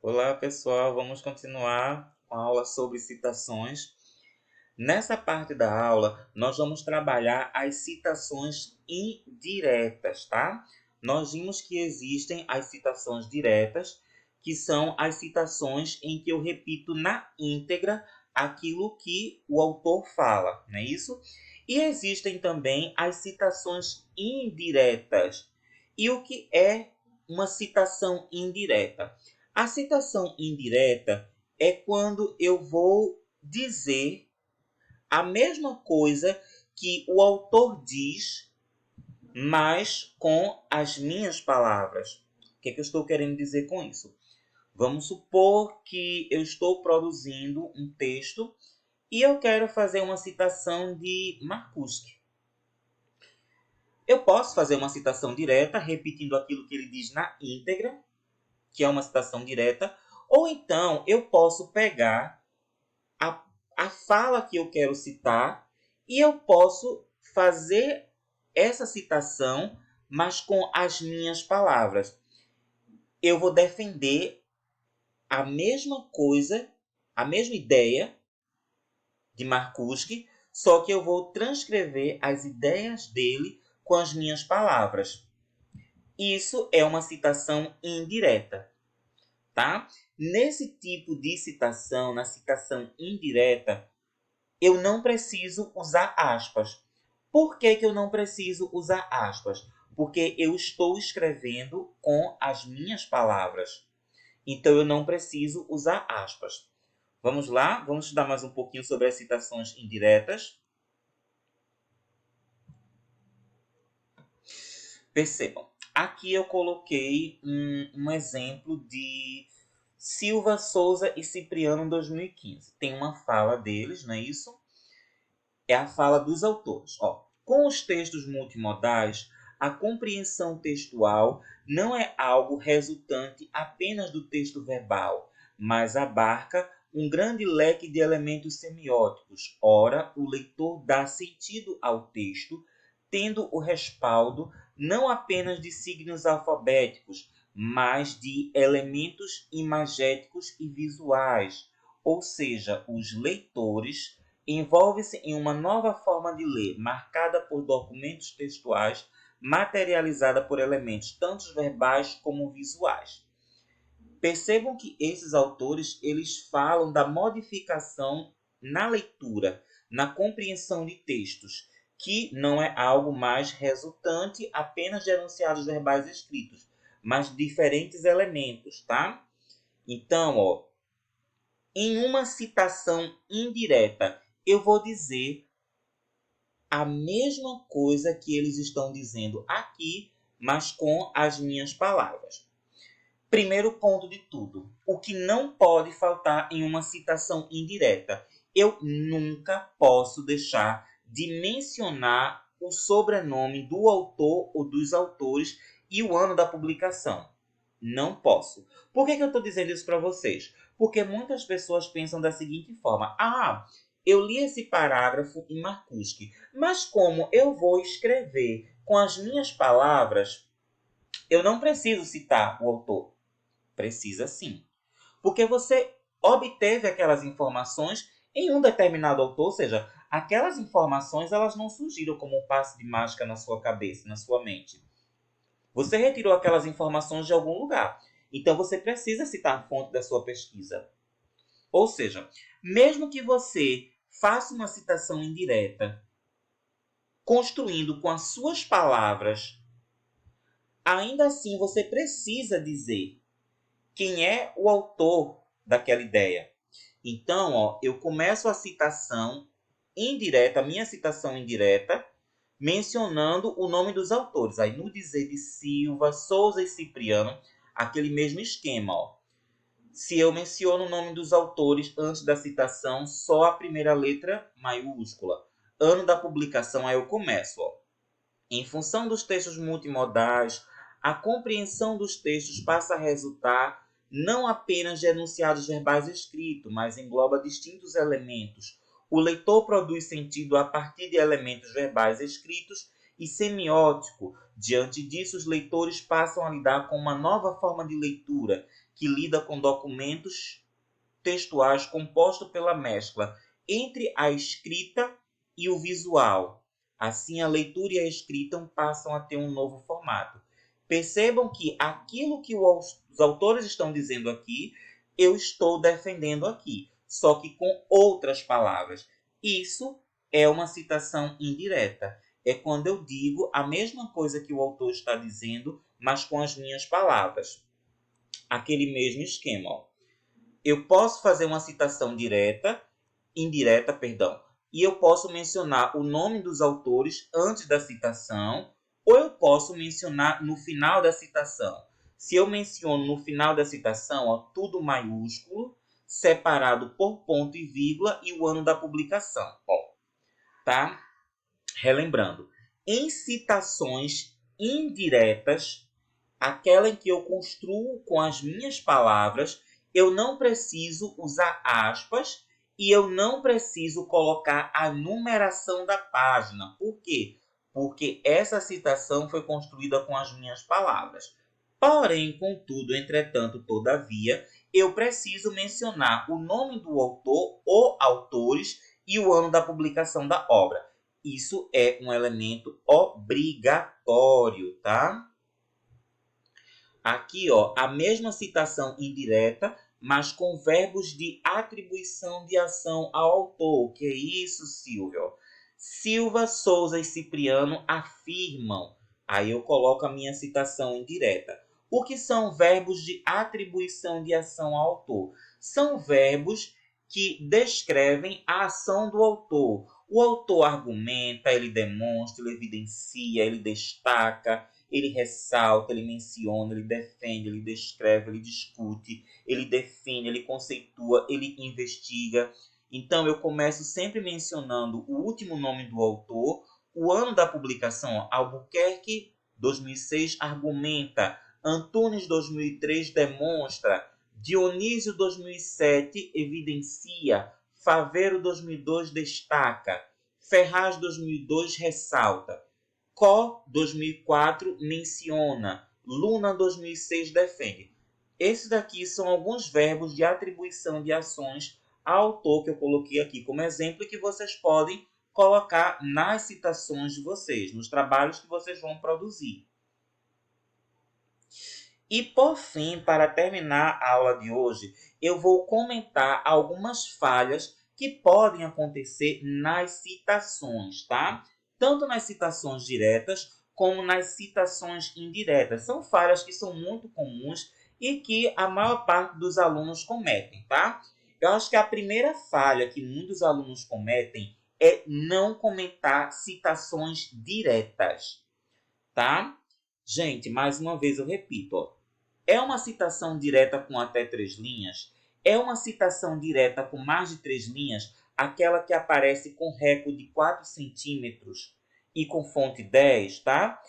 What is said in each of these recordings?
Olá, pessoal. Vamos continuar com a aula sobre citações. Nessa parte da aula, nós vamos trabalhar as citações indiretas, tá? Nós vimos que existem as citações diretas, que são as citações em que eu repito na íntegra aquilo que o autor fala, não é isso? E existem também as citações indiretas. E o que é uma citação indireta? A citação indireta é quando eu vou dizer a mesma coisa que o autor diz, mas com as minhas palavras. O que é que eu estou querendo dizer com isso? Vamos supor que eu estou produzindo um texto e eu quero fazer uma citação de Marcuse. Eu posso fazer uma citação direta, repetindo aquilo que ele diz na íntegra, que é uma citação direta, ou então eu posso pegar a fala que eu quero citar e eu posso fazer essa citação, mas com as minhas palavras. Eu vou defender a mesma coisa, a mesma ideia de Marcuse, só que eu vou transcrever as ideias dele com as minhas palavras. Isso é uma citação indireta, tá? Nesse tipo de citação, na citação indireta, eu não preciso usar aspas. Por que eu não preciso usar aspas? Porque eu estou escrevendo com as minhas palavras. Então eu não preciso usar aspas. Vamos lá? Vamos estudar mais um pouquinho sobre as citações indiretas. Percebam, aqui eu coloquei um exemplo de Silva, Souza e Cipriano em 2015. Tem uma fala deles, não é isso? É a fala dos autores. Com os textos multimodais, a compreensão textual não é algo resultante apenas do texto verbal, mas abarca um grande leque de elementos semióticos. Ora, o leitor dá sentido ao texto, tendo o respaldo não apenas de signos alfabéticos, mas de elementos imagéticos e visuais. Ou seja, os leitores envolve-se em uma nova forma de ler, marcada por documentos textuais, materializada por elementos tanto verbais como visuais. Percebam que esses autores eles falam da modificação na leitura, na compreensão de textos, que não é algo mais resultante apenas de enunciados verbais escritos, mas de diferentes elementos, tá? Então, em uma citação indireta, eu vou dizer a mesma coisa que eles estão dizendo aqui, mas com as minhas palavras. Primeiro ponto de tudo, o que não pode faltar em uma citação indireta. Eu nunca posso deixar de mencionar o sobrenome do autor ou dos autores e o ano da publicação. Não posso. Por que eu estou dizendo isso para vocês? Porque muitas pessoas pensam da seguinte forma: eu li esse parágrafo em Marcuse, mas como eu vou escrever com as minhas palavras, eu não preciso citar o autor. Precisa sim. Porque você obteve aquelas informações em um determinado autor, ou seja, aquelas informações elas não surgiram como um passe de mágica na sua cabeça, na sua mente. Você retirou aquelas informações de algum lugar. Então você precisa citar a fonte da sua pesquisa. Ou seja, mesmo que você faça uma citação indireta, construindo com as suas palavras, ainda assim você precisa dizer quem é o autor daquela ideia. Então, eu começo a citação indireta, a minha citação indireta, mencionando o nome dos autores. Aí, no dizer de Silva, Souza e Cipriano, aquele mesmo esquema. Se eu menciono o nome dos autores antes da citação, só a primeira letra maiúscula. Ano da publicação, aí eu começo. Em função dos textos multimodais, a compreensão dos textos passa a resultar não apenas de enunciados verbais escritos, mas engloba distintos elementos. O leitor produz sentido a partir de elementos verbais escritos e semiótico. Diante disso, os leitores passam a lidar com uma nova forma de leitura, que lida com documentos textuais compostos pela mescla entre a escrita e o visual. Assim, a leitura e a escrita passam a ter um novo formato. Percebam que aquilo que os autores estão dizendo aqui, eu estou defendendo aqui, só que com outras palavras. Isso é uma citação indireta. É quando eu digo a mesma coisa que o autor está dizendo, mas com as minhas palavras. Aquele mesmo esquema. Ó. Eu posso fazer uma citação indireta, e eu posso mencionar o nome dos autores antes da citação, ou eu posso mencionar no final da citação. Se eu menciono no final da citação, ó, tudo maiúsculo, separado por ponto e vírgula e o ano da publicação. Ó, tá? Relembrando, em citações indiretas, aquela em que eu construo com as minhas palavras, eu não preciso usar aspas e eu não preciso colocar a numeração da página. Por quê? Porque essa citação foi construída com as minhas palavras. Porém, contudo, entretanto, todavia, eu preciso mencionar o nome do autor ou autores e o ano da publicação da obra. Isso é um elemento obrigatório, tá? Aqui, ó, a mesma citação indireta, mas com verbos de atribuição de ação ao autor. Que é isso, Silvio? Silva, Souza e Cipriano afirmam. Aí eu coloco a minha citação indireta. O que são verbos de atribuição de ação ao autor? São verbos que descrevem a ação do autor. O autor argumenta, ele demonstra, ele evidencia, ele destaca, ele ressalta, ele menciona, ele defende, ele descreve, ele discute, ele define, ele conceitua, ele investiga. Então, eu começo sempre mencionando o último nome do autor, o ano da publicação, Albuquerque, 2006, argumenta, Antunes, 2003, demonstra, Dionísio, 2007, evidencia, Faveiro, 2002, destaca, Ferraz, 2002, ressalta. Có 2004 menciona, Luna 2006 defende. Esses daqui são alguns verbos de atribuição de ações ao autor que eu coloquei aqui como exemplo e que vocês podem colocar nas citações de vocês, nos trabalhos que vocês vão produzir. E por fim, para terminar a aula de hoje, eu vou comentar algumas falhas que podem acontecer nas citações, tá? Tanto nas citações diretas como nas citações indiretas. São falhas que são muito comuns e que a maior parte dos alunos cometem, tá? Eu acho que a primeira falha que muitos alunos cometem é não comentar citações diretas, tá? Gente, mais uma vez eu repito, ó. É uma citação direta com até 3 linhas? É uma citação direta com mais de 3 linhas? Aquela que aparece com recorde de 4 centímetros e com fonte 10, tá?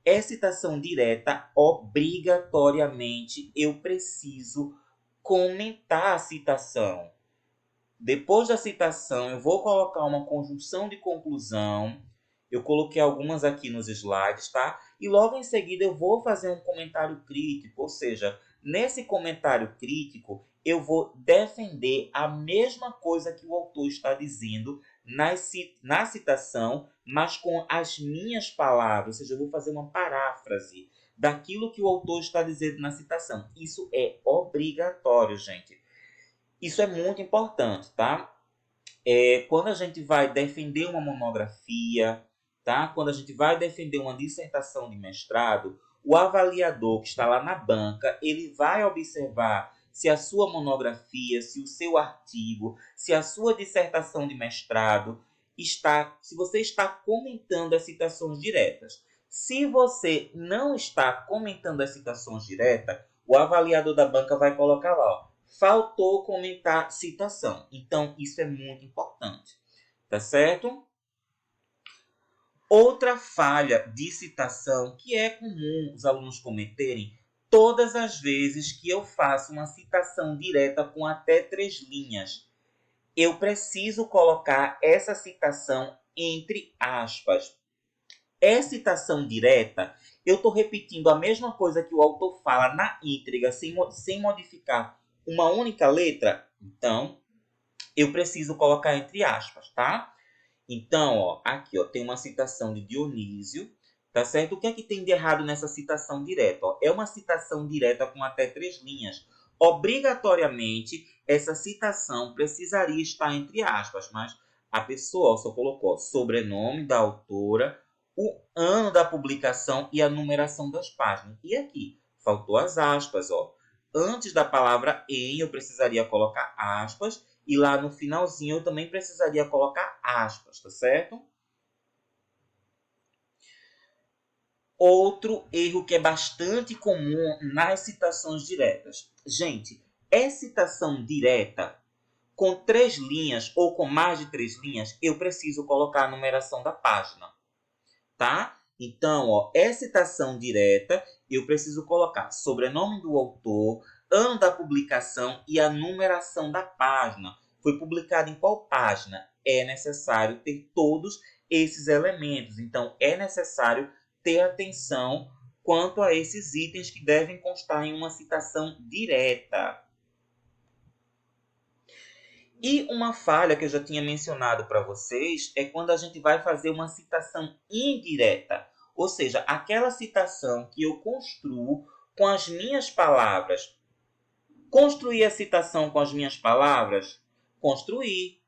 É citação direta, obrigatoriamente eu preciso comentar a citação. Depois da citação, eu vou colocar uma conjunção de conclusão. Eu coloquei algumas aqui nos slides, tá? E logo em seguida eu vou fazer um comentário crítico, ou seja, nesse comentário crítico eu vou defender a mesma coisa que o autor está dizendo na citação, mas com as minhas palavras, ou seja, eu vou fazer uma paráfrase daquilo que o autor está dizendo na citação. Isso é obrigatório, gente. Isso é muito importante, tá? Quando a gente vai defender uma monografia, tá? Quando a gente vai defender uma dissertação de mestrado, o avaliador que está lá na banca, ele vai observar se a sua monografia, se o seu artigo, se a sua dissertação de mestrado se você está comentando as citações diretas. Se você não está comentando as citações diretas, o avaliador da banca vai colocar lá, ó, faltou comentar citação. Então, isso é muito importante. Tá certo? Outra falha de citação que é comum os alunos cometerem todas as vezes que eu faço uma citação direta com até 3 linhas. Eu preciso colocar essa citação entre aspas. é citação direta, eu estou repetindo a mesma coisa que o autor fala na íntegra, sem modificar uma única letra, então eu preciso colocar entre aspas, tá? Então, ó, aqui ó, tem uma citação de Dionísio, tá certo? O que é que tem de errado nessa citação direta? Ó? É uma citação direta com até 3 linhas. Obrigatoriamente, essa citação precisaria estar entre aspas, mas a pessoa ó, só colocou sobrenome da autora, o ano da publicação e a numeração das páginas. E aqui, faltou as aspas, ó. Antes da palavra em, eu precisaria colocar aspas, e lá no finalzinho eu também precisaria colocar aspas, tá certo? Outro erro que é bastante comum nas citações diretas. Gente, é citação direta com 3 linhas ou com mais de 3 linhas, eu preciso colocar a numeração da página, tá? Então, ó, é citação direta, eu preciso colocar sobrenome do autor, ano da publicação e a numeração da página. Foi publicado em qual página? É necessário ter todos esses elementos. Então, é necessário ter atenção quanto a esses itens que devem constar em uma citação direta. E uma falha que eu já tinha mencionado para vocês é quando a gente vai fazer uma citação indireta. Ou seja, aquela citação que eu construo com as minhas palavras. Construir a citação com as minhas palavras? Construir.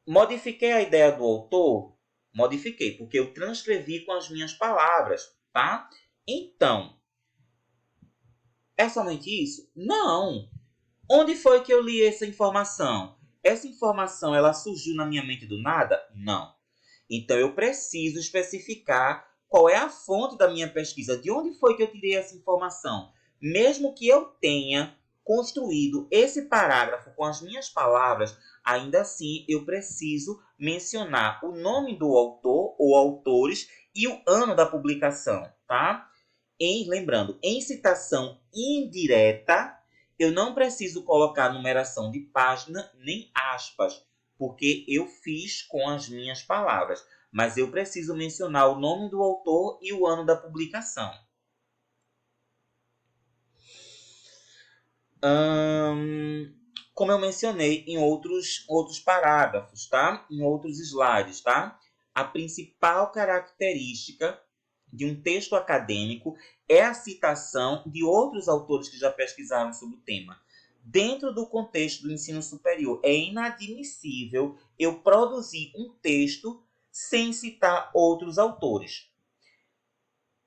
Modifiquei a ideia do autor? Modifiquei, porque eu transcrevi com as minhas palavras, tá? Então, é somente isso? Não! Onde foi que eu li essa informação? Essa informação ela surgiu na minha mente do nada? Não. Então eu preciso especificar qual é a fonte da minha pesquisa. De onde foi que eu tirei essa informação? Mesmo que eu tenha construído esse parágrafo com as minhas palavras, ainda assim eu preciso mencionar o nome do autor ou autores e o ano da publicação, tá? Lembrando, em citação indireta, eu não preciso colocar numeração de página nem aspas, porque eu fiz com as minhas palavras. Mas eu preciso mencionar o nome do autor e o ano da publicação. Como eu mencionei em outros parágrafos, tá? Em outros slides, tá? A principal característica de um texto acadêmico é a citação de outros autores que já pesquisaram sobre o tema. Dentro do contexto do ensino superior, é inadmissível eu produzir um texto sem citar outros autores.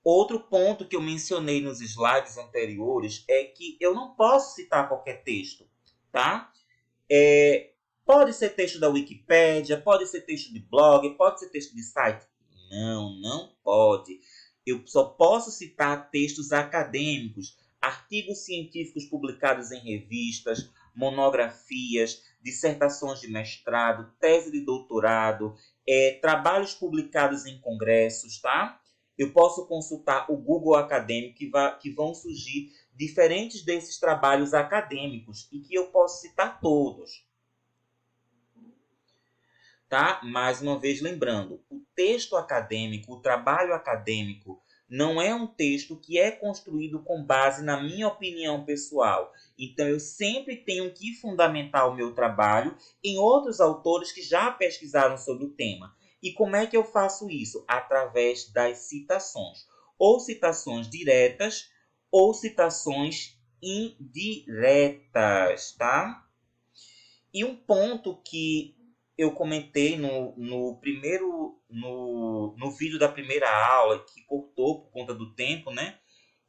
Outro ponto que eu mencionei nos slides anteriores é que eu não posso citar qualquer texto, tá? Pode ser texto da Wikipédia, pode ser texto de blog, pode ser texto de site. Não pode. Eu só posso citar textos acadêmicos, artigos científicos publicados em revistas, monografias, dissertações de mestrado, tese de doutorado, trabalhos publicados em congressos, tá? Eu posso consultar o Google Acadêmico que vão surgir diferentes desses trabalhos acadêmicos e que eu posso citar todos. Tá? Mais uma vez lembrando, o texto acadêmico, o trabalho acadêmico, não é um texto que é construído com base na minha opinião pessoal. Então, eu sempre tenho que fundamentar o meu trabalho em outros autores que já pesquisaram sobre o tema. E como é que eu faço isso? Através das citações. Ou citações diretas, ou citações indiretas, tá? E um ponto que eu comentei no vídeo da primeira aula, que cortou por conta do tempo, né?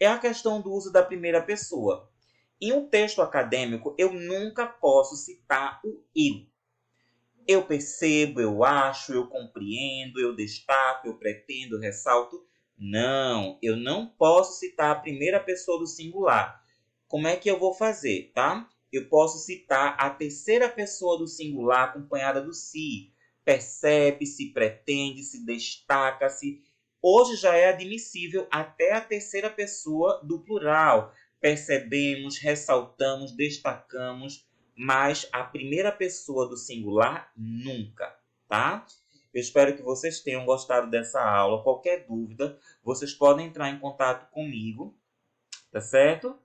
É a questão do uso da primeira pessoa. Em um texto acadêmico, eu nunca posso citar o eu. Eu percebo, eu acho, eu compreendo, eu destaco, eu pretendo, eu ressalto. Não, eu não posso citar a primeira pessoa do singular. Como é que eu vou fazer, tá? Eu posso citar a terceira pessoa do singular acompanhada do se. Percebe-se, pretende-se, destaca-se. Hoje já é admissível até a terceira pessoa do plural. Percebemos, ressaltamos, destacamos, mas a primeira pessoa do singular nunca, tá? Eu espero que vocês tenham gostado dessa aula. Qualquer dúvida, vocês podem entrar em contato comigo, tá certo?